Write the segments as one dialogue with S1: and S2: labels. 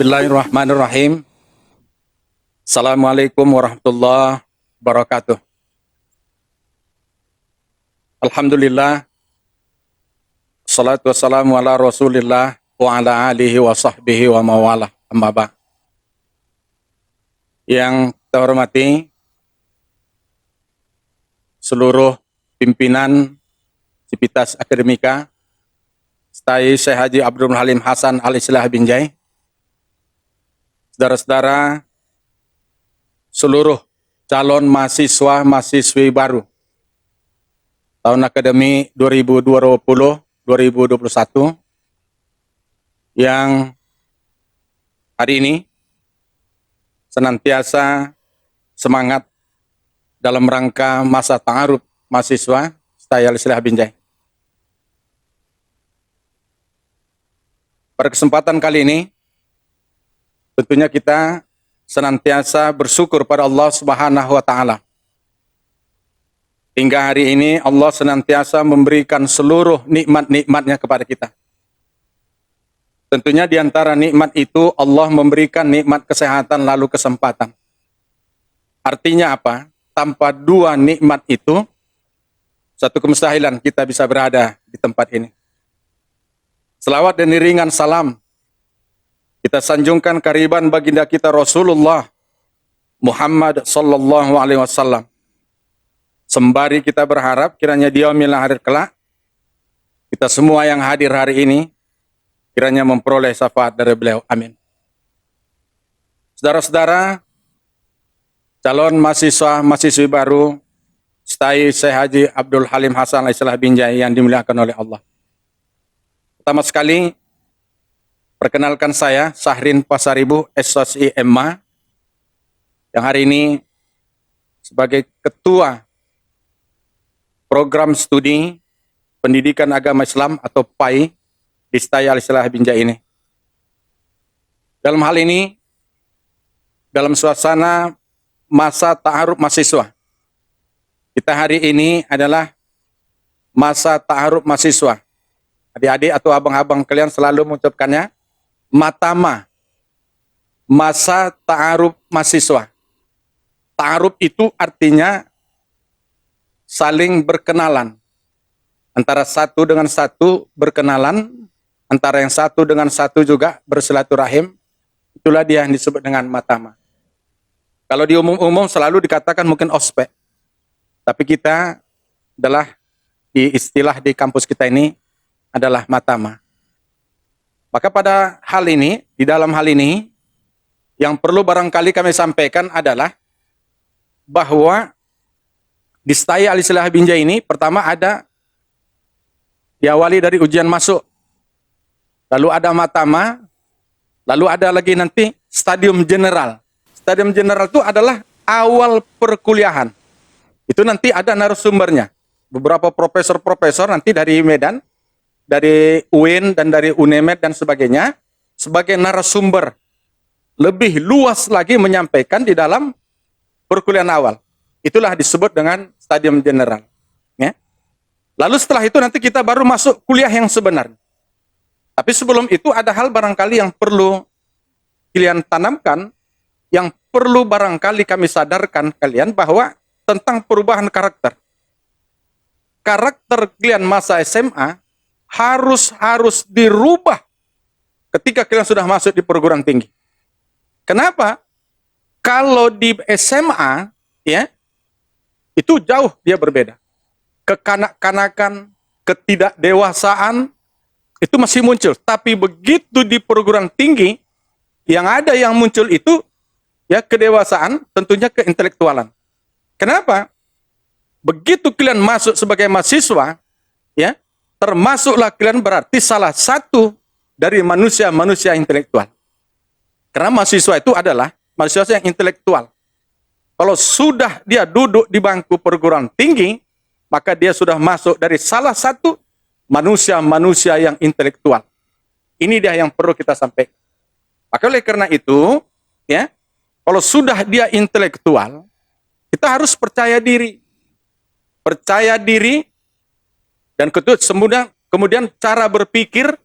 S1: Bismillahirrahmanirrahim. Assalamualaikum warahmatullahi wabarakatuh. Alhamdulillah. Salatu wassalamu ala rasulillah wa ala alihi wa sahbihi wa mawala. Amma ba'd. Yang kita hormati seluruh pimpinan Civitas Akademika, Stay Syekh Haji Abdul Halim Hasan Al-Islah Binjai, saudara-saudara, seluruh calon mahasiswa-mahasiswi baru tahun akademi 2020-2021 yang hari ini senantiasa semangat dalam rangka masa ta'aruf mahasiswa Stay Al-Islah Binjai. Pada kesempatan kali ini, tentunya kita senantiasa bersyukur pada Allah Subhanahu wa Ta'ala. Hingga hari ini Allah senantiasa memberikan seluruh nikmat-nikmatnya kepada kita. Tentunya di antara nikmat itu Allah memberikan nikmat kesehatan lalu kesempatan. Artinya apa? Tanpa dua nikmat itu, satu kemustahilan kita bisa berada di tempat ini. Selawat dan iringan salam kita sanjungkan kehadiran baginda kita Rasulullah Muhammad sallallahu alaihi wasallam. Sembari kita berharap kiranya di yaumil akhir kelak kita semua yang hadir hari ini kiranya memperoleh syafaat dari beliau. Amin. Saudara-saudara, calon mahasiswa-mahasiswi baru Stay Syekh Haji Abdul Halim Hasan Al-Islah Binjai yang dimuliakan oleh Allah. Pertama sekali, perkenalkan saya Syahrin Pasaribu, SOSI Emma, yang hari ini sebagai Ketua Program Studi Pendidikan Agama Islam atau PAI di Stay Al-Islah Binjai ini. Dalam hal ini, dalam suasana masa ta'aruf mahasiswa, kita hari ini adalah masa ta'aruf mahasiswa. Adik-adik atau abang-abang kalian selalu mengucapkannya matama, masa ta'aruf mahasiswa. Ta'aruf itu artinya saling berkenalan. Antara satu dengan satu berkenalan, antara yang satu dengan satu juga bersilaturahim. Itulah dia yang disebut dengan matama. Kalau di umum-umum selalu dikatakan mungkin ospek. Tapi kita adalah di istilah di kampus kita ini adalah matama. Maka pada hal ini, di dalam hal ini, yang perlu barangkali kami sampaikan adalah bahwa di Stay Al-Islah Binjai ini, pertama ada diawali dari ujian masuk, lalu ada matama, lalu ada lagi nanti stadium general. Stadium general itu adalah awal perkuliahan. Itu nanti ada narasumbernya. Beberapa profesor-profesor nanti dari Medan, dari UIN dan dari UNEMED dan sebagainya sebagai narasumber lebih luas lagi menyampaikan di dalam perkuliahan awal. Itulah disebut dengan stadium general. Ya. Lalu setelah itu nanti kita baru masuk kuliah yang sebenarnya. Tapi sebelum itu ada hal barangkali yang perlu kalian tanamkan, yang perlu barangkali kami sadarkan kalian bahwa tentang perubahan karakter. Karakter kalian masa SMA harus dirubah ketika kalian sudah masuk di perguruan tinggi. Kenapa? Kalau di SMA, ya, itu jauh dia berbeda. Kekanak-kanakan, ketidakdewasaan, itu masih muncul. Tapi begitu di perguruan tinggi, yang ada yang muncul itu, ya kedewasaan, tentunya keintelektualan. Kenapa? Begitu kalian masuk sebagai mahasiswa, ya, termasuklah kalian berarti salah satu dari manusia-manusia intelektual. Karena mahasiswa itu adalah mahasiswa yang intelektual. Kalau sudah dia duduk di bangku perguruan tinggi, maka dia sudah masuk dari salah satu manusia-manusia yang intelektual. Ini dia yang perlu kita sampaikan. Maka oleh karena itu, ya, kalau sudah dia intelektual, kita harus percaya diri. Percaya diri. Dan kemudian cara berpikir,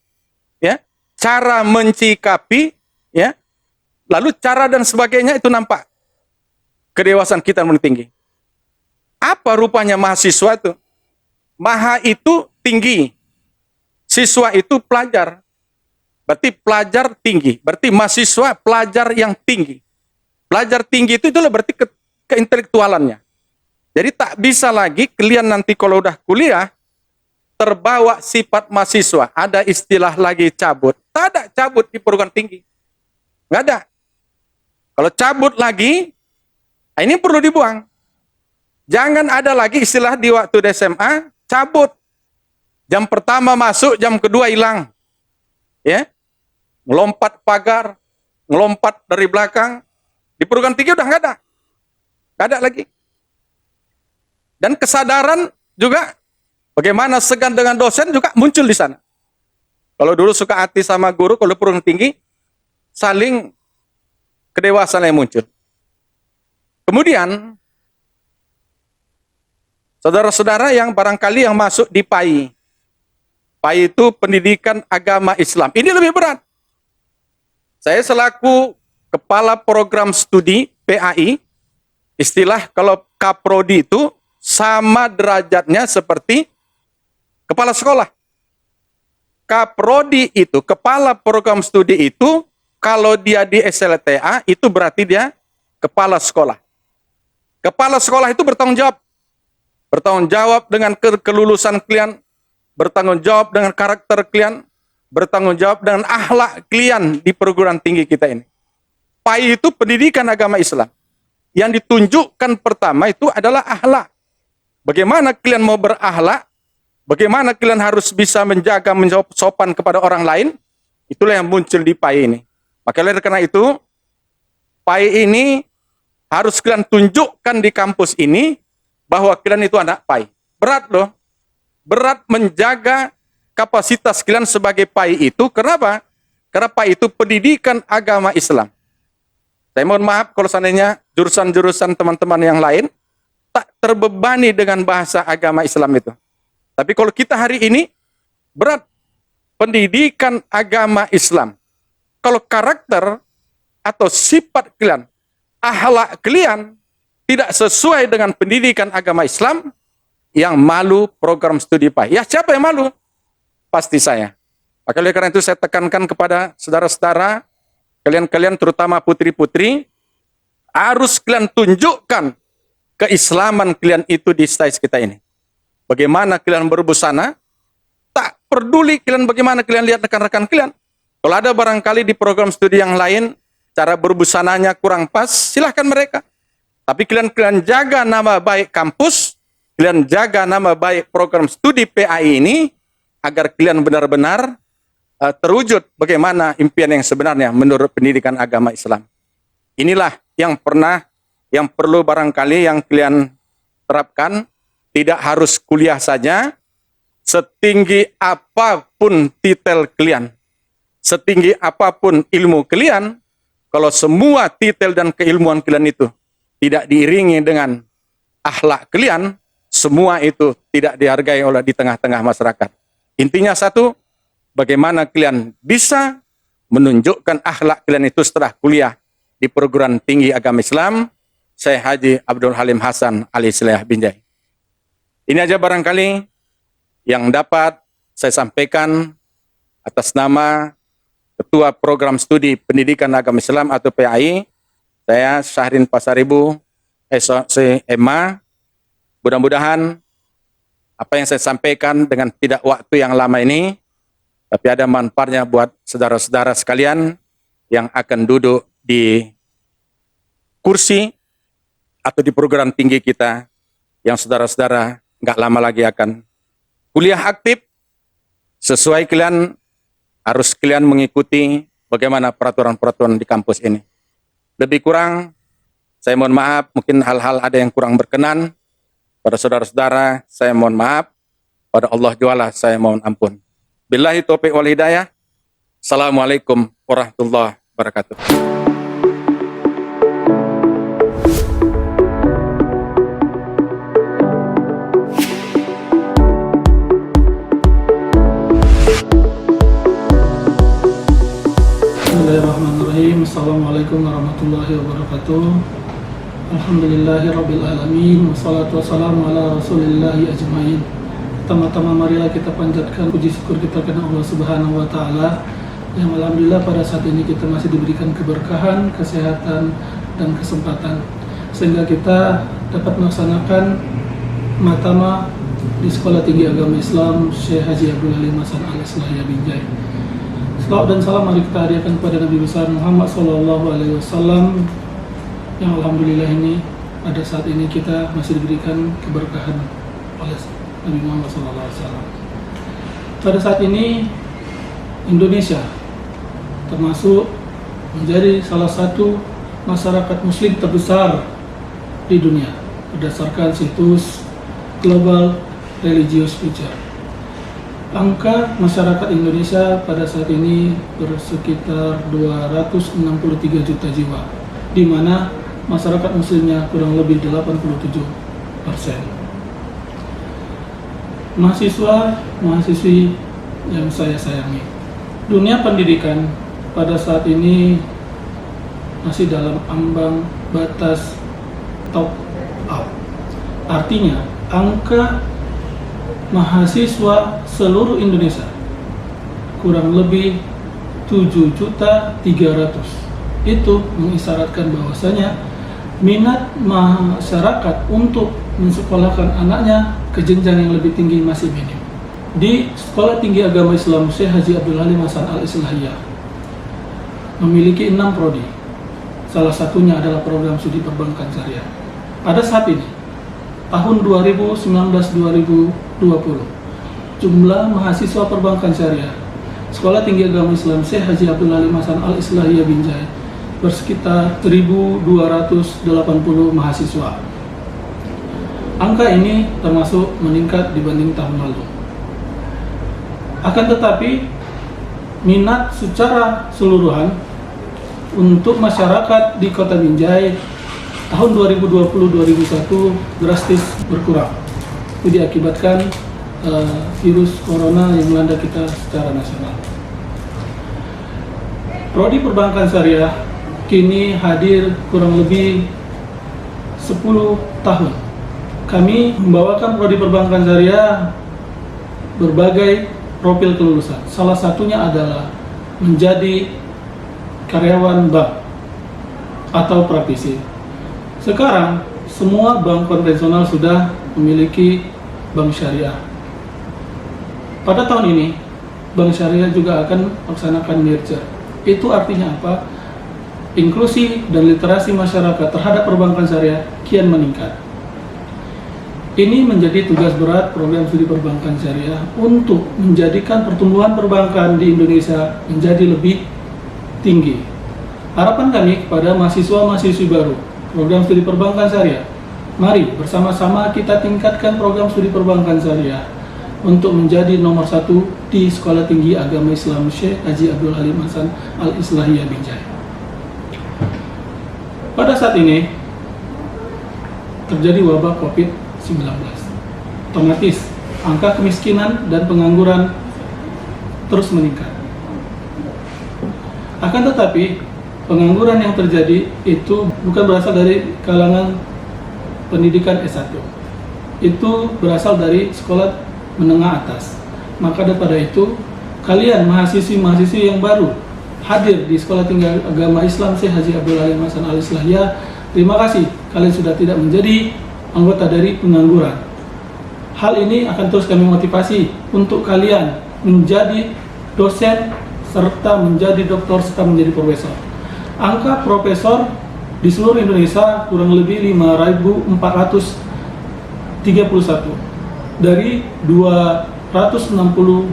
S1: ya, cara mencikapi, ya, Lalu cara dan sebagainya itu nampak. Kedewasaan kita mulai tinggi. Apa rupanya mahasiswa itu? Maha itu tinggi. Siswa itu pelajar. Berarti pelajar tinggi. Berarti mahasiswa pelajar yang tinggi. Pelajar tinggi itu itulah berarti keintelektualannya. Jadi tak bisa lagi kalian nanti kalau udah kuliah terbawa sifat mahasiswa. Ada istilah lagi cabut. Tak ada cabut di perguruan tinggi. Nggak ada. Kalau cabut lagi, ini perlu dibuang. Jangan ada lagi istilah di waktu di SMA, cabut. Jam pertama masuk, jam kedua hilang. Ya, ngelompat pagar, ngelompat dari belakang. Di perguruan tinggi udah nggak ada. Nggak ada lagi. Dan kesadaran juga, bagaimana segan dengan dosen juga muncul di sana. Kalau dulu suka hati sama guru, kalau perguruan tinggi, saling kedewasaan yang muncul. Kemudian, saudara-saudara yang barangkali yang masuk di PAI. PAI itu pendidikan agama Islam. Ini lebih berat. Saya selaku kepala program studi PAI, istilah kalau kaprodi itu sama derajatnya seperti kepala sekolah. Kaprodi itu, kepala program studi itu, kalau dia di SLTA, itu berarti dia kepala sekolah. Kepala sekolah itu bertanggung jawab. Bertanggung jawab dengan kelulusan kalian, bertanggung jawab dengan karakter kalian, bertanggung jawab dengan akhlak kalian di perguruan tinggi kita ini. PAI itu pendidikan agama Islam. Yang ditunjukkan pertama itu adalah akhlak. Bagaimana kalian mau berakhlak, bagaimana kalian harus bisa menjaga, menjawab sopan kepada orang lain, itulah yang muncul di PAI ini. Maka oleh karena itu, PAI ini harus kalian tunjukkan di kampus ini, bahwa kalian itu anak PAI. Berat loh. Berat menjaga kapasitas kalian sebagai PAI itu. Kenapa? Karena PAI itu pendidikan agama Islam. Saya mohon maaf kalau seandainya jurusan-jurusan teman-teman yang lain tak terbebani dengan bahasa agama Islam itu. Tapi kalau kita hari ini berat pendidikan agama Islam. Kalau karakter atau sifat kalian, akhlak kalian tidak sesuai dengan pendidikan agama Islam, yang malu program studi PAI. Ya siapa yang malu? Pasti saya. Maka oleh karena itu saya tekankan kepada saudara-saudara, kalian-kalian terutama putri-putri, harus kalian tunjukkan keislaman kalian itu di stage kita ini. Bagaimana kalian berbusana, tak peduli kalian bagaimana kalian lihat rekan-rekan kalian. Kalau ada barangkali di program studi yang lain, cara berbusananya kurang pas, silahkan mereka. Tapi kalian jaga nama baik kampus, kalian jaga nama baik program studi PAI ini, agar kalian benar-benar terwujud bagaimana impian yang sebenarnya menurut pendidikan agama Islam. Inilah yang perlu barangkali yang kalian terapkan, tidak harus kuliah saja, setinggi apapun titel kalian, setinggi apapun ilmu kalian, kalau semua titel dan keilmuan kalian itu tidak diiringi dengan akhlak kalian, semua itu tidak dihargai oleh di tengah-tengah masyarakat. Intinya satu, bagaimana kalian bisa menunjukkan akhlak kalian itu setelah kuliah di perguruan tinggi agama Islam, Syekh Haji Abdul Halim Hasan Al-Islih Binjai. Ini aja barangkali yang dapat saya sampaikan atas nama Ketua Program Studi Pendidikan Agama Islam atau PAI, saya Syahrin Pasaribu, SOC EMA. Mudah-mudahan apa yang saya sampaikan dengan tidak waktu yang lama ini, tapi ada manfaatnya buat saudara-saudara sekalian yang akan duduk di kursi atau di program tinggi kita, yang saudara-saudara nggak lama lagi akan kuliah aktif. Sesuai kalian, harus kalian mengikuti bagaimana peraturan-peraturan di kampus ini. Lebih kurang, saya mohon maaf, mungkin hal-hal ada yang kurang berkenan. Pada saudara-saudara, saya mohon maaf. Pada Allah Jualla, saya mohon ampun. Billahi taufiq wal hidayah. Assalamualaikum warahmatullahi wabarakatuh.
S2: Bismillahirrahmanirrahim. Bismillahirrahmanirrahim. Assalamualaikum warahmatullahi wabarakatuh. Alhamdulillahirabbil alamin. Wassalatu wassalamu ala rasulillahi ajmain. Pertama-tama marilah kita panjatkan puji syukur kita kepada Allah Subhanahu wa taala yang alhamdulillah pada saat ini kita masih diberikan keberkahan, kesehatan dan kesempatan sehingga kita dapat melaksanakan matama di Sekolah Tinggi Agama Islam Syekh Haji Abdul Halim Hasan Al-Islahiyah Binjai. Salawat dan salam mari kita hadiahkan kepada Nabi besar Muhammad SAW yang alhamdulillah ini pada saat ini kita masih diberikan keberkahan oleh Nabi Muhammad SAW. Pada saat ini Indonesia termasuk menjadi salah satu masyarakat muslim terbesar di dunia berdasarkan situs Global Religious Future. Angka masyarakat Indonesia pada saat ini bersekitar 263 juta jiwa, di mana masyarakat muslimnya kurang lebih 87%. Mahasiswa-mahasiswi yang saya sayangi, dunia pendidikan pada saat ini masih dalam ambang batas top up. Artinya, angka mahasiswa seluruh Indonesia kurang lebih 7.300.000. Itu mengisyaratkan bahwasanya minat masyarakat untuk mensekolahkan anaknya ke jenjang yang lebih tinggi masih minim. Di Sekolah Tinggi Agama Islam Syekh Haji Abdul Halim Hasan Al-Islahiyah memiliki 6 prodi. Salah satunya adalah program studi perbankan syariah. Pada saat ini tahun 2019-2020, jumlah mahasiswa perbankan syariah Sekolah Tinggi Agama Islam Syekh Haji Abdul Halim Hasan Al-Islahiyah Binjai bersekitar 1.280 mahasiswa. Angka ini termasuk meningkat dibanding tahun lalu. Akan tetapi, minat secara keseluruhan untuk masyarakat di Kota Binjai tahun 2020-2021 drastis berkurang. Itu diakibatkan virus corona yang melanda kita secara nasional. Prodi perbankan syariah kini hadir kurang lebih 10 tahun. Kami membawakan prodi perbankan syariah berbagai profil kelulusan. Salah satunya adalah menjadi karyawan bank atau praktisi. Sekarang, semua bank konvensional sudah memiliki bank syariah. Pada tahun ini, bank syariah juga akan melaksanakan merger. Itu artinya apa? Inklusi dan literasi masyarakat terhadap perbankan syariah kian meningkat. Ini menjadi tugas berat program studi perbankan syariah untuk menjadikan pertumbuhan perbankan di Indonesia menjadi lebih tinggi. Harapan kami kepada mahasiswa-mahasiswi baru program studi perbankan syariah, mari bersama-sama kita tingkatkan program studi perbankan syariah untuk menjadi nomor 1 di Sekolah Tinggi Agama Islam Syekh Haji Abdul Halim Hasan Al-Islahiyah Binjai. Pada saat ini terjadi wabah COVID-19. Otomatis angka kemiskinan dan pengangguran terus meningkat. Akan tetapi pengangguran yang terjadi itu bukan berasal dari kalangan pendidikan S1. Itu berasal dari sekolah menengah atas. Maka daripada itu, kalian mahasiswi-mahasiswi yang baru hadir di Sekolah Tinggi Agama Islam Syekh Haji Abdul Halim Hasan Al-Islahiyah, terima kasih kalian sudah tidak menjadi anggota dari pengangguran. Hal ini akan terus kami motivasi untuk kalian menjadi dosen serta menjadi doktor serta menjadi profesor. Angka profesor di seluruh Indonesia kurang lebih 5.431 dari 268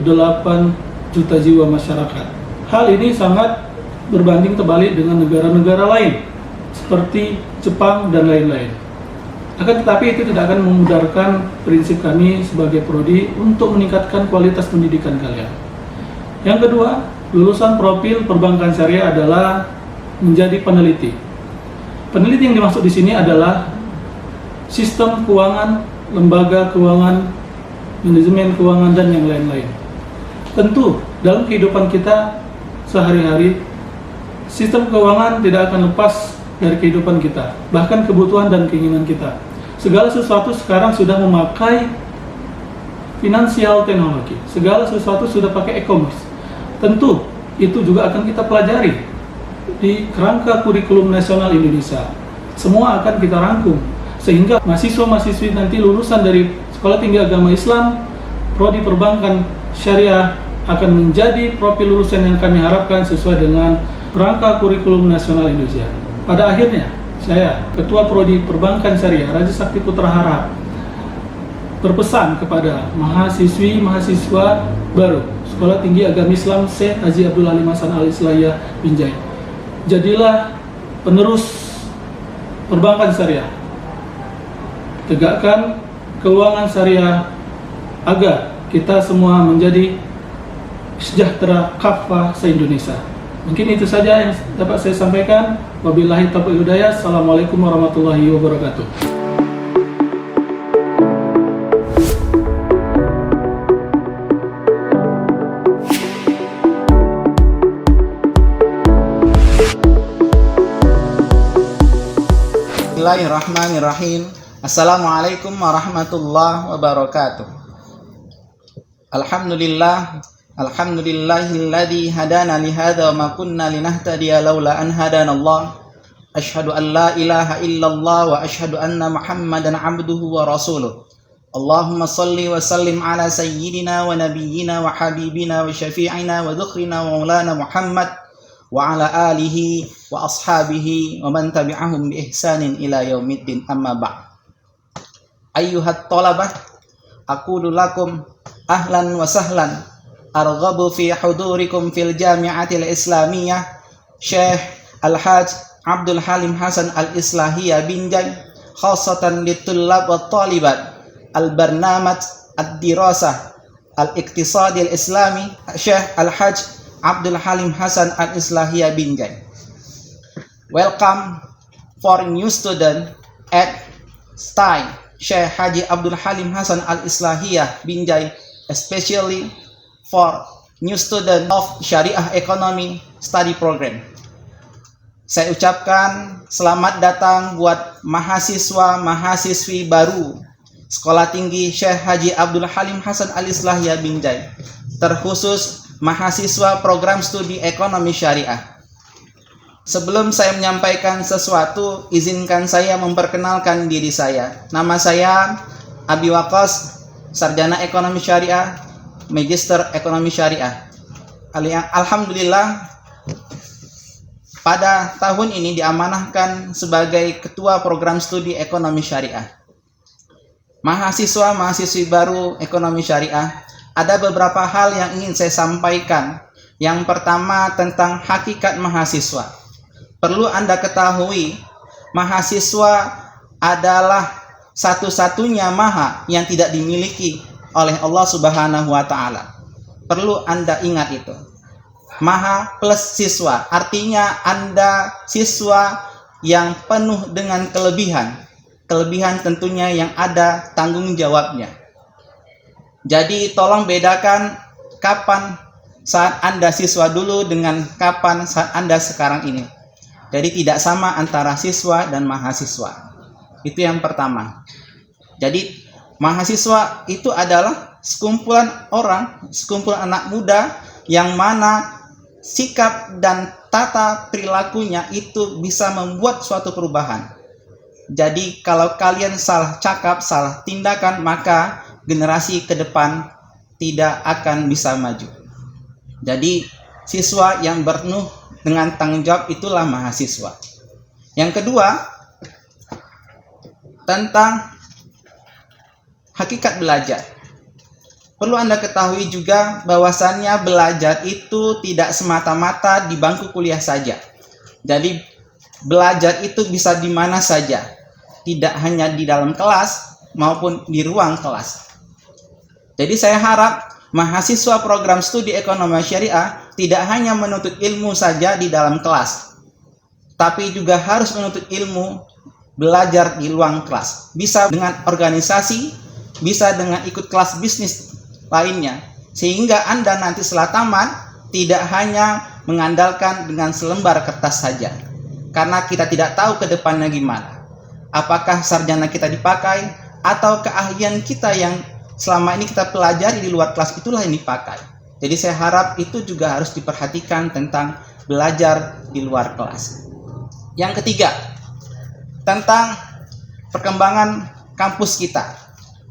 S2: juta jiwa masyarakat. Hal ini sangat berbanding terbalik dengan negara-negara lain seperti Jepang dan lain-lain. Akan tetapi itu tidak akan memudarkan prinsip kami sebagai prodi untuk meningkatkan kualitas pendidikan kalian. Yang kedua, lulusan profil perbankan syariah adalah menjadi peneliti. Peneliti yang dimaksud di sini adalah sistem keuangan, lembaga keuangan, manajemen keuangan, dan yang lain-lain. Tentu dalam kehidupan kita sehari-hari Sistem keuangan tidak akan lepas dari kehidupan kita, bahkan kebutuhan dan keinginan kita. Segala sesuatu sekarang sudah memakai finansial teknologi. Segala sesuatu sudah pakai e-commerce. Tentu itu juga akan kita pelajari di kerangka kurikulum nasional Indonesia. Semua akan kita rangkum sehingga mahasiswa-mahasiswi nanti lulusan dari Sekolah Tinggi Agama Islam Prodi Perbankan Syariah akan menjadi profil lulusan yang kami harapkan sesuai dengan kerangka kurikulum nasional Indonesia. Pada akhirnya, saya, Ketua Prodi Perbankan Syariah Raja Sakti Putra Harap, berpesan kepada mahasiswa baru Sekolah Tinggi Agama Islam Syekh Haji Abdul Halim Hasan Al-Islahiyah Binjai. Jadilah penerus perbankan syariah. Tegakkan keuangan syariah agar kita semua menjadi sejahtera kafah se-Indonesia. Mungkin itu saja yang dapat saya sampaikan. Wabillahi taufiq hidayah. Assalamualaikum warahmatullahi wabarakatuh.
S3: Bismillahirrahmanirrahim. Assalamualaikum warahmatullahi wabarakatuh. Alhamdulillahilladzi hadana li hadza wa ma kunna linahtadiya laula an hadanallah. Asyhadu an la ilaha illallah wa asyhadu anna Muhammadan abduhu wa rasuluh. Allahumma salli wa sallim ala sayyidina wa nabiyyina wa habibina wa syafi'ina wa dzukhrina wa maulana Muhammad wa ala alihi wa ashabihi wa man tabi'ahum bi ihsanin ila yaumiddin, amma ba'd. Ayyuhat talabah, aqulu lakum ahlan wa sahlan, arghabu fi hudurikum fil jami'atil islamiyah Syekh Al-Hajj Abdul Halim Hasan Al-Islahiyah Binjai, khassatan litullab wa talibat al-barnamaj ad-dirasah al-iqtisadi al-islami Syekh Al-Hajj Abdul Halim Hasan Al-Islahiyah Binjai. Welcome for new student at STI Syekh Haji Abdul Halim Hasan Al-Islahiyah Binjai, especially for new student of Syariah Economy Study Program. Saya ucapkan selamat datang buat mahasiswa-mahasiswi baru Sekolah Tinggi Syekh Haji Abdul Halim Hasan Al-Islahiyah Binjai, terkhusus mahasiswa program studi ekonomi syariah. Sebelum saya menyampaikan sesuatu, izinkan saya memperkenalkan diri saya. Nama saya Abi Waqas, sarjana ekonomi syariah, magister ekonomi syariah. Alhamdulillah, pada tahun ini diamanahkan sebagai ketua program studi ekonomi syariah. Mahasiswa-mahasiswi baru ekonomi syariah, ada beberapa hal yang ingin saya sampaikan. Yang pertama tentang hakikat mahasiswa. Perlu Anda ketahui, mahasiswa adalah satu-satunya maha yang tidak dimiliki oleh Allah Subhanahu wa Ta'ala. Perlu Anda ingat itu. Maha plus siswa, artinya Anda siswa yang penuh dengan kelebihan. Kelebihan tentunya yang ada tanggung jawabnya. Jadi tolong bedakan kapan saat Anda siswa dulu dengan kapan saat Anda sekarang ini. Jadi tidak sama antara siswa dan mahasiswa. Itu yang pertama. Jadi mahasiswa itu adalah sekumpulan orang, sekumpulan anak muda yang mana sikap dan tata perilakunya itu bisa membuat suatu perubahan. Jadi kalau kalian salah cakap, salah tindakan, maka generasi ke depan tidak akan bisa maju. Jadi siswa yang penuh dengan tanggung jawab itulah mahasiswa. Yang kedua, tentang hakikat belajar. Perlu Anda ketahui juga bahwasannya belajar itu tidak semata-mata di bangku kuliah saja. Jadi belajar itu bisa di mana saja, tidak hanya di dalam kelas maupun di ruang kelas. Jadi saya harap mahasiswa program studi ekonomi syariah tidak hanya menuntut ilmu saja di dalam kelas, tapi juga harus menuntut ilmu belajar di ruang kelas. Bisa dengan organisasi, bisa dengan ikut kelas bisnis lainnya, sehingga Anda nanti setelah tamat tidak hanya mengandalkan dengan selembar kertas saja. Karena kita tidak tahu ke depannya gimana. Apakah sarjana kita dipakai atau keahlian kita yang selama ini kita pelajari di luar kelas itulah yang dipakai. Jadi saya harap itu juga harus diperhatikan tentang belajar di luar kelas. Yang ketiga, tentang perkembangan kampus kita.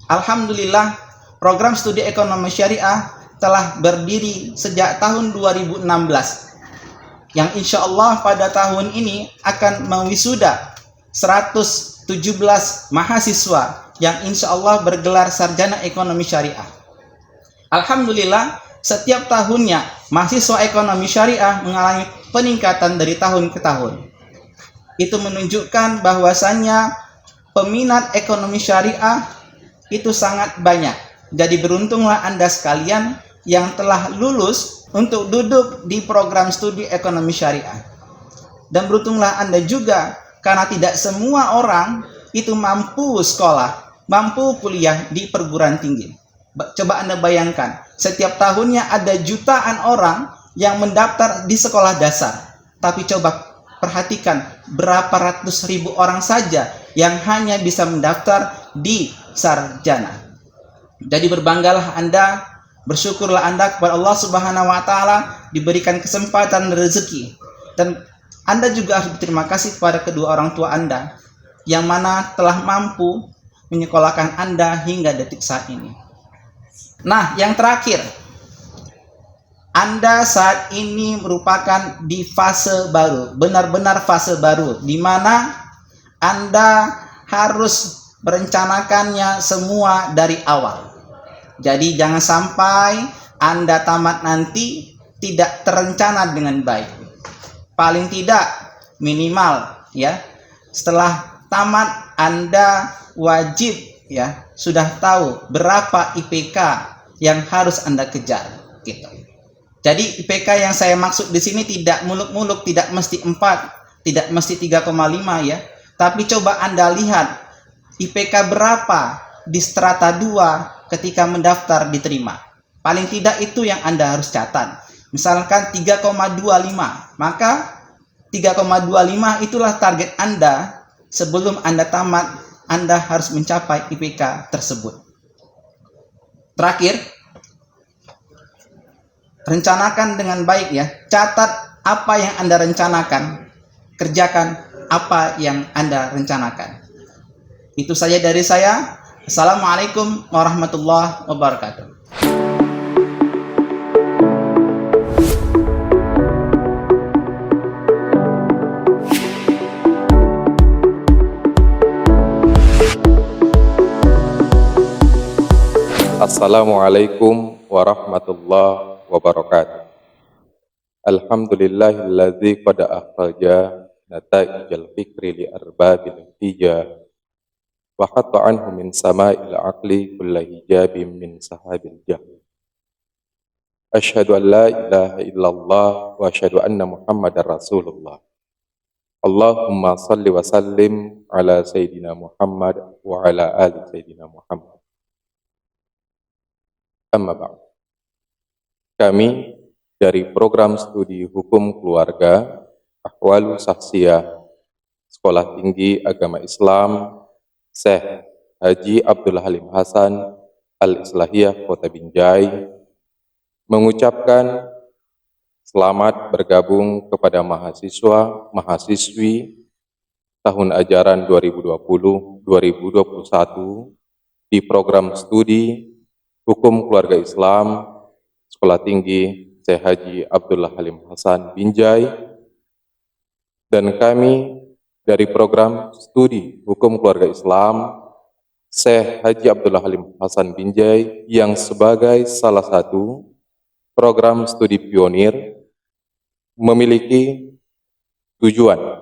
S3: Alhamdulillah, program studi ekonomi syariah telah berdiri sejak tahun 2016. Yang insya Allah pada tahun ini akan mewisuda 117 mahasiswa yang insya Allah bergelar sarjana ekonomi syariah. Alhamdulillah, setiap tahunnya mahasiswa ekonomi syariah mengalami peningkatan dari tahun ke tahun. Itu menunjukkan bahwasannya peminat ekonomi syariah itu sangat banyak. Jadi beruntunglah Anda sekalian yang telah lulus untuk duduk di program studi ekonomi syariah. Dan beruntunglah Anda juga karena tidak semua orang itu mampu sekolah, mampu kuliah di perguruan tinggi. Coba Anda bayangkan, setiap tahunnya ada jutaan orang yang mendaftar di sekolah dasar. Tapi coba perhatikan berapa ratus ribu orang saja yang hanya bisa mendaftar di sarjana. Jadi berbanggalah Anda, bersyukurlah Anda kepada Allah Subhanahu wa taala diberikan kesempatan rezeki. Dan Anda juga harus berterima kasih kepada kedua orang tua Anda yang mana telah mampu menyekolahkan Anda hingga detik saat ini. Nah, yang terakhir, Anda saat ini merupakan di fase baru, benar-benar fase baru, di mana Anda harus merencanakannya semua dari awal. Jadi jangan sampai Anda tamat nanti tidak terencana dengan baik. Paling tidak minimal ya, setelah tamat Anda wajib ya sudah tahu berapa IPK yang harus Anda kejar gitu. Jadi IPK yang saya maksud di sini tidak muluk-muluk, tidak mesti 4, tidak mesti 3,5 ya. Tapi coba Anda lihat IPK berapa di strata 2 ketika mendaftar diterima. Paling tidak itu yang Anda harus catat. Misalkan 3,25, maka 3,25 itulah target Anda sebelum Anda tamat, Anda harus mencapai IPK tersebut. Terakhir, rencanakan dengan baik ya. Catat apa yang Anda rencanakan. Kerjakan apa yang Anda rencanakan. Itu saja dari saya. Assalamualaikum warahmatullahi wabarakatuh.
S4: Assalamualaikum warahmatullahi wabarakatuh. Alhamdulillahilladzi qad akhraja nata'ijal fikri li arbabil hijab wa hatta anhu min sama'il aqli kulla hijabin min sahabil jahl. Asyhadu an la ilaha illallah wa asyhadu anna Muhammadar Rasulullah. Allahumma salli wa sallim ala Sayyidina Muhammad wa ala ali Sayyidina Muhammad. Amma ba'd. Kami dari program studi hukum keluarga Ahwalu Saksiyah Sekolah Tinggi Agama Islam Syekh Haji Abdul Halim Hasan Al-Islahiyah Kota Binjai mengucapkan selamat bergabung kepada mahasiswa-mahasiswi tahun ajaran 2020-2021 di program studi Hukum Keluarga Islam Sekolah Tinggi Syekh Haji Abdul Halim Hasan Binjai, dan kami dari program studi Hukum Keluarga Islam Syekh Haji Abdul Halim Hasan Binjai yang sebagai salah satu program studi pionir memiliki tujuan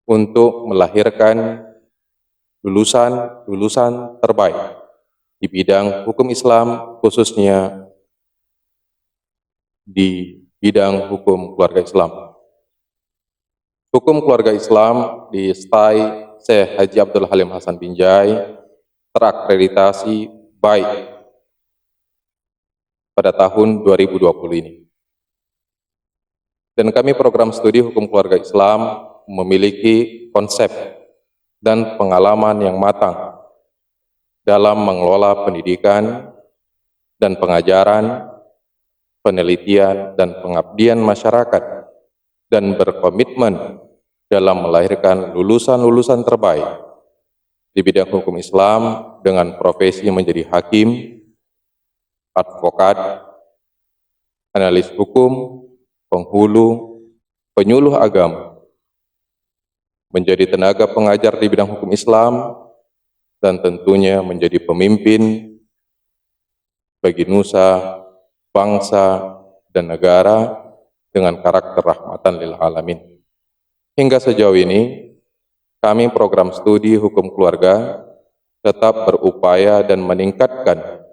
S4: untuk melahirkan lulusan terbaik di bidang hukum Islam, khususnya di bidang hukum keluarga Islam. Hukum keluarga Islam di STAI Syekh Haji Abdul Halim Hasan Binjai terakreditasi baik pada tahun 2020 ini. Dan kami program studi hukum keluarga Islam memiliki konsep dan pengalaman yang matang dalam mengelola pendidikan dan pengajaran, penelitian dan pengabdian masyarakat, dan berkomitmen dalam melahirkan lulusan-lulusan terbaik di bidang hukum Islam dengan profesi menjadi hakim, advokat, analis hukum, penghulu, penyuluh agama, menjadi tenaga pengajar di bidang hukum Islam, dan tentunya menjadi pemimpin bagi nusa, bangsa, dan negara dengan karakter rahmatan lil alamin. Hingga sejauh ini, kami program studi hukum keluarga tetap berupaya dan meningkatkan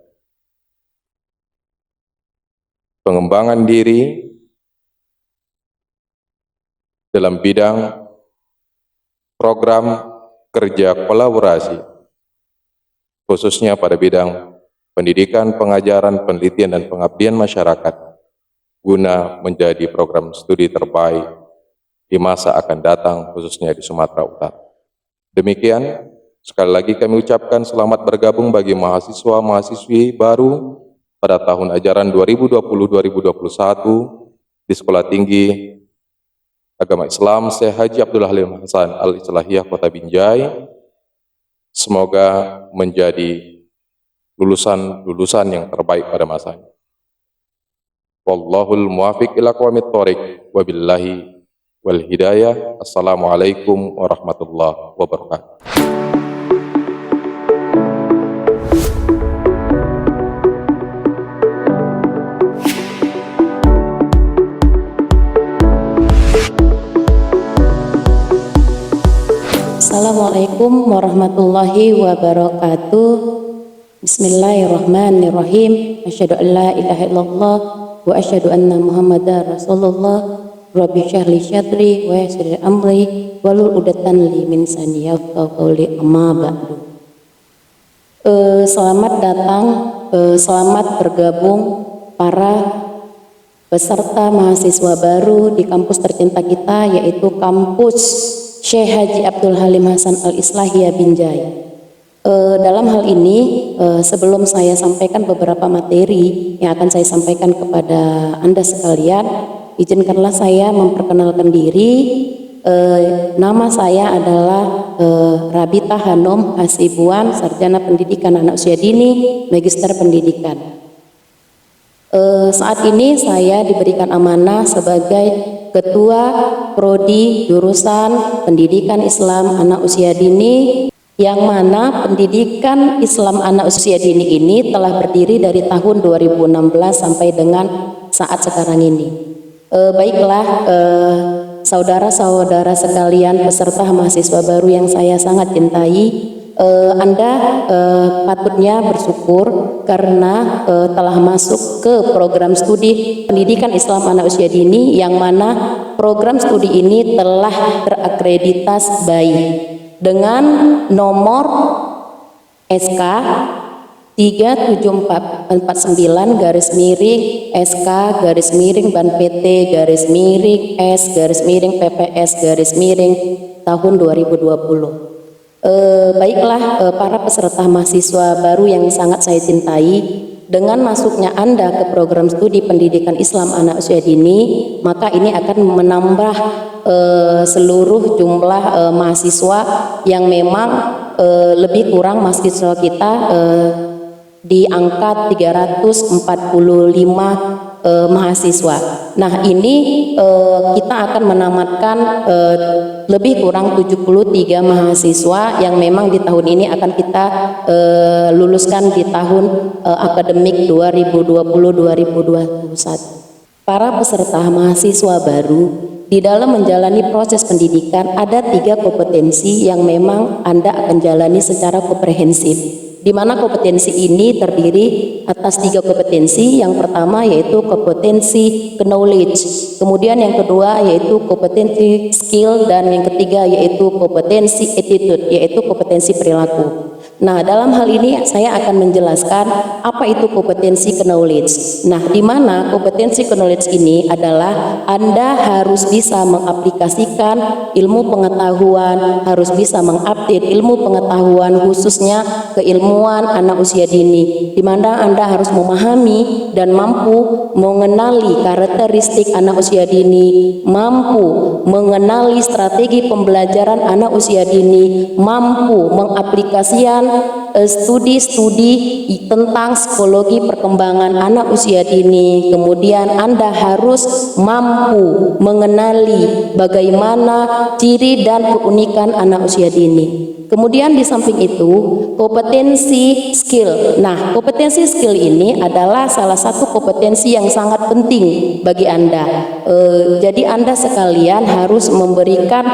S4: pengembangan diri dalam bidang program kerja kolaborasi, khususnya pada bidang pendidikan, pengajaran, penelitian, dan pengabdian masyarakat, guna menjadi program studi terbaik di masa akan datang, khususnya di Sumatera Utara. Demikian, sekali lagi kami ucapkan selamat bergabung bagi mahasiswa-mahasiswi baru pada tahun ajaran 2020-2021 di Sekolah Tinggi Agama Islam Syekh Haji Abdullah Halim Hasan Al-Islahiyah Kota Binjai. Semoga menjadi lulusan-lulusan yang terbaik pada masanya. Wallahul muwafiq ila aqwamit thoriq, wabillahi wal hidayah. Assalamualaikum warahmatullahi wabarakatuh.
S5: Assalamualaikum warahmatullahi wabarakatuh. Bismillahirrahmanirrahim. Asyhadu an la ilaha illallah wa asyhadu anna Muhammadar Rasulullah. Rabbi shrah li sadri wa yassir li amri wahlul 'uqdatam min lisani yafqahu qawli, amma ba'du. Selamat datang, selamat bergabung para peserta mahasiswa baru di kampus tercinta kita, yaitu kampus Syekh Haji Abdul Halim Hasan Al-Islahiyah Binjai. Dalam hal ini, sebelum saya sampaikan beberapa materi yang akan saya sampaikan kepada Anda sekalian, izinkanlah saya memperkenalkan diri. Nama saya adalah Rabita Hanum Hasibuan, Sarjana Pendidikan Anak Usia Dini, Magister Pendidikan. Saat ini saya diberikan amanah sebagai Ketua Prodi Jurusan Pendidikan Islam Anak Usia Dini, yang mana pendidikan Islam anak usia dini ini telah berdiri dari tahun 2016 sampai dengan saat sekarang ini. Baiklah, saudara-saudara sekalian peserta mahasiswa baru yang saya sangat cintai, Anda patutnya bersyukur karena telah masuk ke program studi pendidikan Islam anak usia dini, yang mana program studi ini telah terakreditasi baik dengan nomor SK 374/9/PT/S/PPS/ tahun 2020. Baiklah, para peserta mahasiswa baru yang sangat saya cintai, dengan masuknya Anda ke program studi pendidikan Islam anak usia dini, maka ini akan menambah seluruh jumlah mahasiswa yang memang lebih kurang mahasiswa kita di angka 345 mahasiswa. Nah, ini kita akan menamatkan lebih kurang 73 mahasiswa yang memang di tahun ini akan kita luluskan di tahun akademik 2020-2021. Para peserta mahasiswa baru, di dalam menjalani proses pendidikan ada 3 kompetensi yang memang Anda akan jalani secara komprehensif, di mana kompetensi ini terdiri atas 3 kompetensi. Yang pertama yaitu kompetensi knowledge, kemudian yang kedua yaitu kompetensi skill, dan yang ketiga yaitu kompetensi attitude, yaitu kompetensi perilaku. Nah, dalam hal ini saya akan menjelaskan apa itu kompetensi knowledge. Nah, di mana kompetensi knowledge ini adalah Anda harus bisa mengaplikasikan ilmu pengetahuan, harus bisa mengupdate ilmu pengetahuan khususnya keilmuan anak usia dini, di mana Anda harus memahami dan mampu mengenali karakteristik anak usia dini, mampu mengenali strategi pembelajaran anak usia dini, mampu mengaplikasikan studi-studi tentang psikologi perkembangan anak usia dini. Kemudian Anda harus mampu mengenali bagaimana ciri dan keunikan anak usia dini. Kemudian di samping itu, kompetensi skill. Nah, kompetensi skill ini adalah salah satu kompetensi yang sangat penting bagi Anda. Jadi Anda sekalian harus memberikan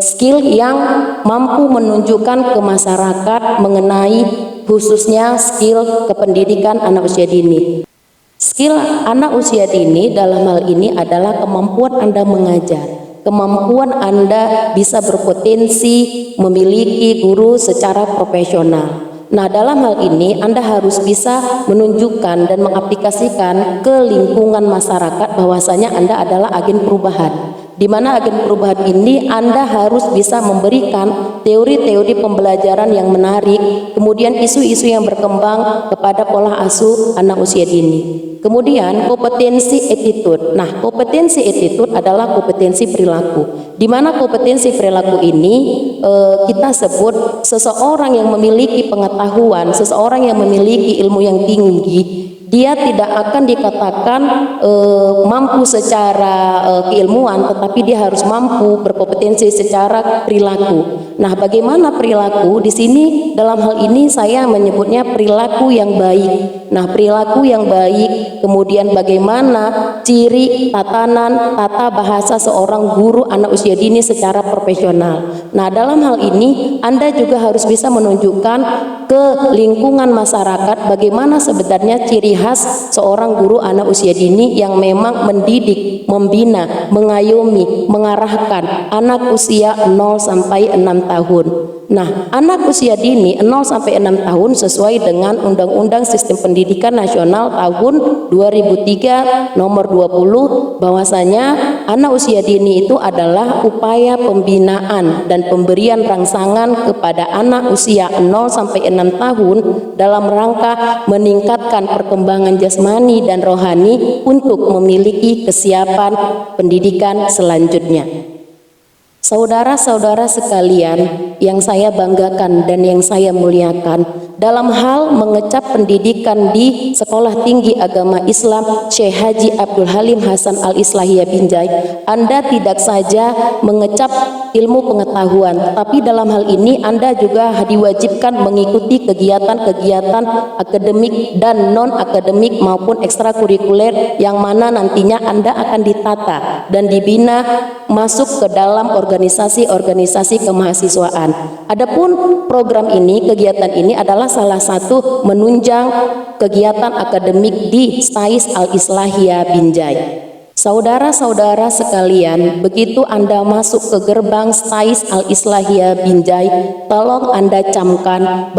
S5: skill yang mampu menunjukkan ke masyarakat mengenai khususnya skill kependidikan anak usia dini. Skill anak usia dini dalam hal ini adalah kemampuan Anda mengajar, kemampuan Anda bisa berpotensi memiliki guru secara profesional. Nah, dalam hal ini Anda harus bisa menunjukkan dan mengaplikasikan ke lingkungan masyarakat bahwasanya Anda adalah agen perubahan. Di mana agen perubahan ini Anda harus bisa memberikan teori-teori pembelajaran yang menarik, kemudian isu-isu yang berkembang kepada pola asuh anak usia dini. Kemudian kompetensi attitude. Nah, kompetensi attitude adalah kompetensi perilaku. Di mana kompetensi perilaku ini kita sebut seseorang yang memiliki pengetahuan, seseorang yang memiliki ilmu yang tinggi, dia tidak akan dikatakan mampu secara keilmuan, tetapi dia harus mampu berkompetensi secara perilaku. Nah, bagaimana perilaku? Di sini dalam hal ini saya menyebutnya perilaku yang baik. Nah, perilaku yang baik, kemudian bagaimana ciri tatanan, tata bahasa seorang guru anak usia dini secara profesional. Nah, dalam hal ini Anda juga harus bisa menunjukkan ke lingkungan masyarakat bagaimana sebenarnya ciri khas seorang guru anak usia dini yang memang mendidik, membina, mengayomi, mengarahkan anak usia 0 sampai 6 tahun. Nah, anak usia dini 0 sampai 6 tahun sesuai dengan Undang-Undang Sistem Pendidikan Nasional tahun 2003 nomor 20 bahwasanya anak usia dini itu adalah upaya pembinaan dan pemberian rangsangan kepada anak usia 0 sampai 6 tahun dalam rangka meningkatkan perkembangan jasmani dan rohani untuk memiliki kesiapan pendidikan selanjutnya. Saudara-saudara sekalian yang saya banggakan dan yang saya muliakan, dalam hal mengecap pendidikan di Sekolah Tinggi Agama Islam Syekh Haji Abdul Halim Hasan Al-Islahiyah Binjai, Anda tidak saja mengecap ilmu pengetahuan, tetapi dalam hal ini Anda juga diwajibkan mengikuti kegiatan-kegiatan akademik dan non-akademik maupun ekstrakurikuler yang mana nantinya Anda akan ditata dan dibina masuk ke dalam organisasi-organisasi kemahasiswaan. Adapun program ini, kegiatan ini adalah salah satu menunjang kegiatan akademik di STAIS Al-Islahiyah Binjai. Saudara-saudara sekalian, begitu Anda masuk ke gerbang STAIS Al-Islahiyah Binjai, tolong Anda camkan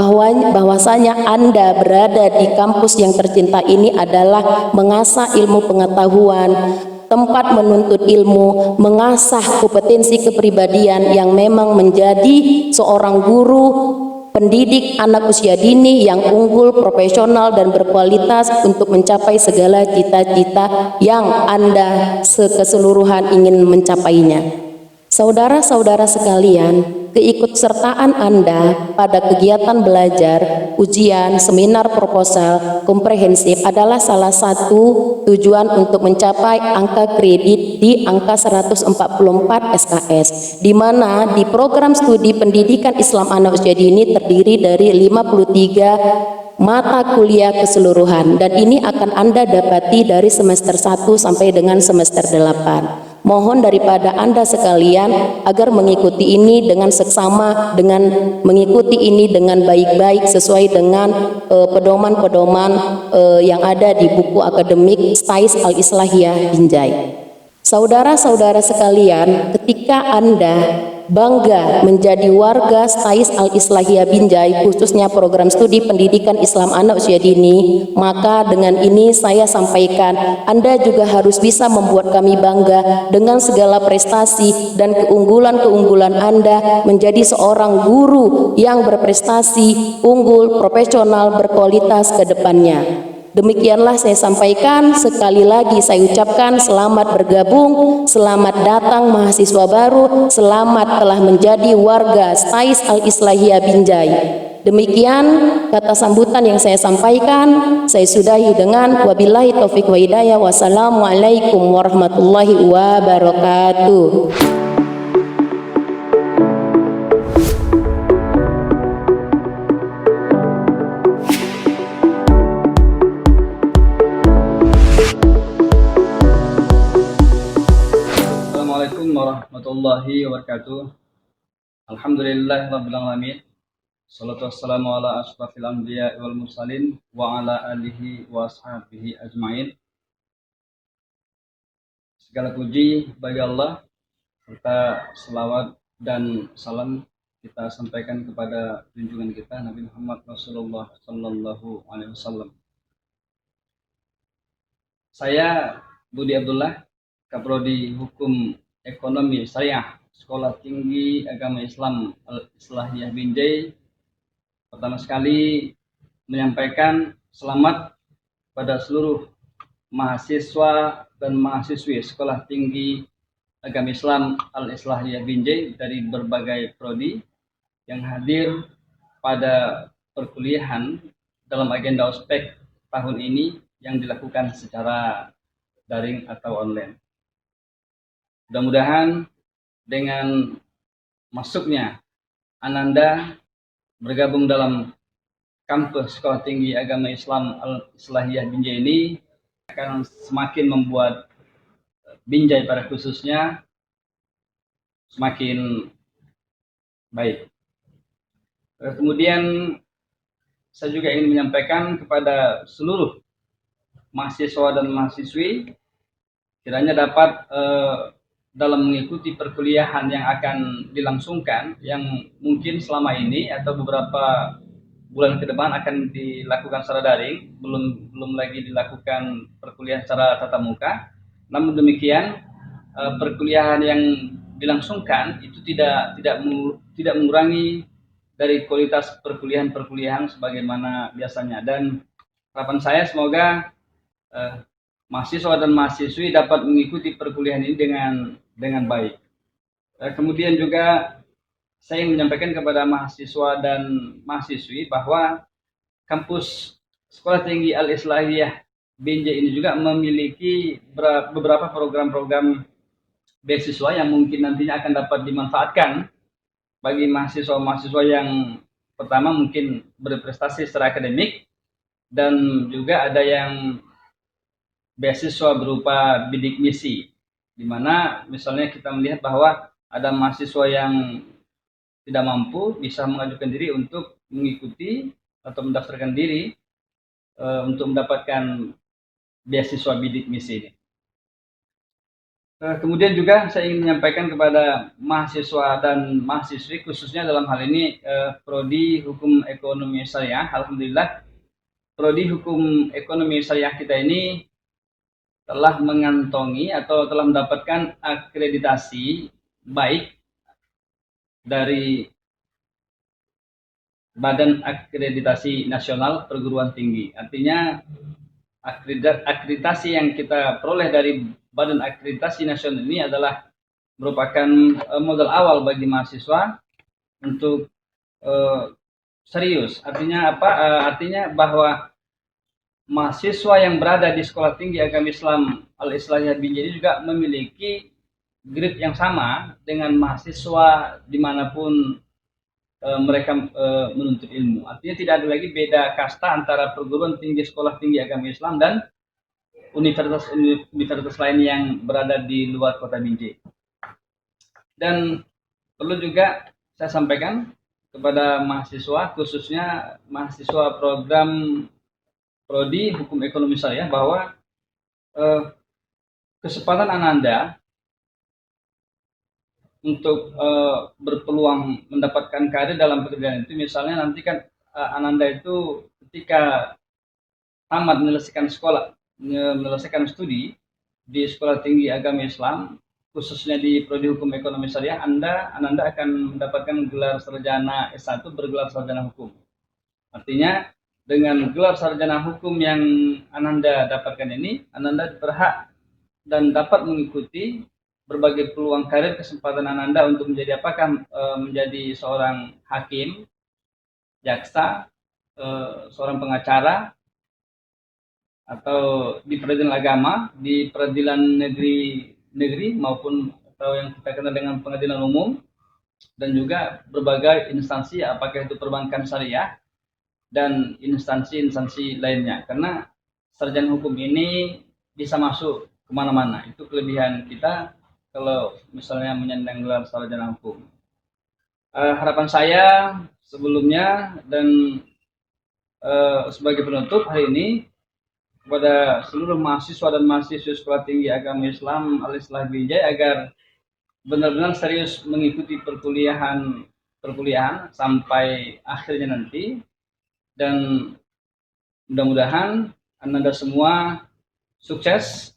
S5: bahwasanya Anda berada di kampus yang tercinta ini adalah mengasah ilmu pengetahuan, tempat menuntut ilmu, mengasah kompetensi kepribadian yang memang menjadi seorang guru pendidik anak usia dini yang unggul, profesional dan berkualitas untuk mencapai segala cita-cita yang Anda keseluruhan ingin mencapainya. Saudara-saudara sekalian, keikutsertaan Anda pada kegiatan belajar, ujian, seminar proposal, komprehensif adalah salah satu tujuan untuk mencapai angka kredit di angka 144 SKS, di mana di program studi pendidikan Islam anak usia dini terdiri dari 53 mata kuliah keseluruhan, dan ini akan Anda dapati dari semester 1 sampai dengan semester 8. Mohon daripada Anda sekalian agar mengikuti ini dengan seksama, dengan mengikuti ini dengan baik-baik sesuai dengan pedoman-pedoman yang ada di buku akademik STAIS Al-Islahiyah Binjai. Saudara-saudara sekalian, ketika Anda bangga menjadi warga STAIS Al-Islahiyah Binjai, khususnya program studi pendidikan Islam anak usia dini, maka dengan ini saya sampaikan, Anda juga harus bisa membuat kami bangga dengan segala prestasi dan keunggulan-keunggulan Anda menjadi seorang guru yang berprestasi, unggul, profesional, berkualitas ke depannya. Demikianlah saya sampaikan. Sekali lagi saya ucapkan selamat bergabung, selamat datang mahasiswa baru, selamat telah menjadi warga STAIS Al-Islahiyah Binjai. Demikian kata sambutan yang saya sampaikan. Saya sudahi dengan wabillahi taufik wa hidayah. Wassalamualaikum warahmatullahi wabarakatuh.
S6: Assalamualaikum warahmatullahi wabarakatuh. Alhamdulillah rabbil alamin. Salatu wassalamu ala asyrafil anbiya wal mursalin wa ala alihi wa ashabihi ajmain. Segala puji bagi Allah serta selawat dan salam kita sampaikan kepada junjungan kita Nabi Muhammad Rasulullah sallallahu alaihi wasallam. Saya Budi Abdullah, Kaprodi Hukum Ekonomi Syariah Sekolah Tinggi Agama Islam Al-Islahiyah Binjai, pertama sekali menyampaikan selamat pada seluruh mahasiswa dan mahasiswi Sekolah Tinggi Agama Islam Al-Islahiyah Binjai dari berbagai prodi yang hadir pada perkuliahan dalam agenda ospek tahun ini yang dilakukan secara daring atau online. Mudah-mudahan dengan masuknya Ananda bergabung dalam kampus Sekolah Tinggi Agama Islam Al-Islahiyah Binjai ini akan semakin membuat Binjai pada khususnya semakin baik. Kemudian saya juga ingin menyampaikan kepada seluruh mahasiswa dan mahasiswi kiranya dapat dalam mengikuti perkuliahan yang akan dilangsungkan, yang mungkin selama ini atau beberapa bulan ke depan akan dilakukan secara daring, belum lagi dilakukan perkuliahan secara tatap muka. Namun demikian perkuliahan yang dilangsungkan itu tidak mengurangi dari kualitas perkuliahan sebagaimana biasanya, dan harapan saya semoga mahasiswa dan mahasiswi dapat mengikuti perkuliahan ini dengan baik. Kemudian juga saya ingin menyampaikan kepada mahasiswa dan mahasiswi bahwa kampus Sekolah Tinggi Al-Islahiyah Binjai ini juga memiliki beberapa program-program beasiswa yang mungkin nantinya akan dapat dimanfaatkan bagi mahasiswa-mahasiswa yang pertama mungkin berprestasi secara akademik, dan juga ada yang beasiswa berupa bidik misi, di mana misalnya kita melihat bahwa ada mahasiswa yang tidak mampu bisa mengajukan diri untuk mengikuti atau mendaftarkan diri untuk mendapatkan beasiswa bidik misi ini. Kemudian juga saya ingin menyampaikan kepada mahasiswa dan mahasiswi khususnya dalam hal ini Prodi Hukum Ekonomi Syariah. Alhamdulillah Prodi Hukum Ekonomi Syariah kita ini telah mengantongi atau telah mendapatkan akreditasi baik dari Badan Akreditasi Nasional Perguruan Tinggi. Artinya akreditasi yang kita peroleh dari Badan Akreditasi Nasional ini adalah merupakan modal awal bagi mahasiswa untuk serius. Artinya apa? Artinya bahwa mahasiswa yang berada di Sekolah Tinggi Agama Islam Al-Islahiyah Binjai juga memiliki grade yang sama dengan mahasiswa dimanapun mereka menuntut ilmu. Artinya tidak ada lagi beda kasta antara perguruan tinggi Sekolah Tinggi Agama Islam dan universitas lain yang berada di luar kota Binjai. Dan perlu juga saya sampaikan kepada mahasiswa, khususnya mahasiswa program Prodi Hukum Ekonomi Syariah, bahwa kesempatan Ananda untuk berpeluang mendapatkan karir dalam pekerjaan itu. Misalnya nanti kan Ananda itu ketika tamat menyelesaikan studi di Sekolah Tinggi Agama Islam, khususnya di Prodi Hukum Ekonomi Syariah, Ananda akan mendapatkan gelar sarjana S1 bergelar sarjana hukum. Artinya dengan gelar sarjana hukum yang Ananda dapatkan ini, Ananda berhak dan dapat mengikuti berbagai peluang karir kesempatan Ananda untuk menjadi apakah menjadi seorang hakim, jaksa, seorang pengacara, atau di peradilan agama, di peradilan negeri maupun atau yang kita kenal dengan pengadilan umum, dan juga berbagai instansi apakah itu perbankan syariah dan instansi-instansi lainnya. Karena sarjana hukum ini bisa masuk kemana-mana. Itu kelebihan kita kalau misalnya menyandang gelar sarjana hukum. Harapan saya sebelumnya dan sebagai penutup hari ini kepada seluruh mahasiswa dan mahasiswa Sekolah Tinggi Agama Islam Al-Islah Binjai agar benar-benar serius mengikuti perkuliahan sampai akhirnya nanti, dan mudah-mudahan Anda semua sukses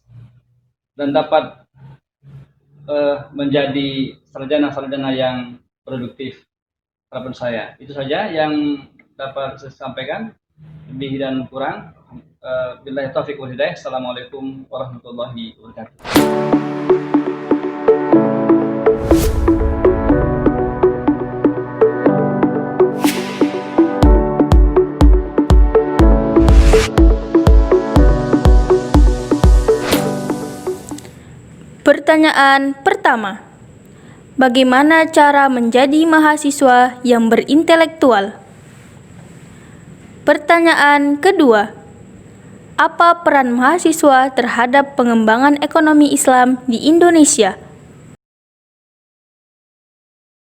S6: dan dapat menjadi sarjana-sarjana yang produktif. Harapan saya itu saja yang dapat saya sampaikan, lebih dan kurang. Billahi taufiq wal hidayah. Assalamualaikum warahmatullahi wabarakatuh.
S7: Pertanyaan pertama. Bagaimana cara menjadi mahasiswa yang berintelektual? Pertanyaan kedua. Apa peran mahasiswa terhadap pengembangan ekonomi Islam di Indonesia?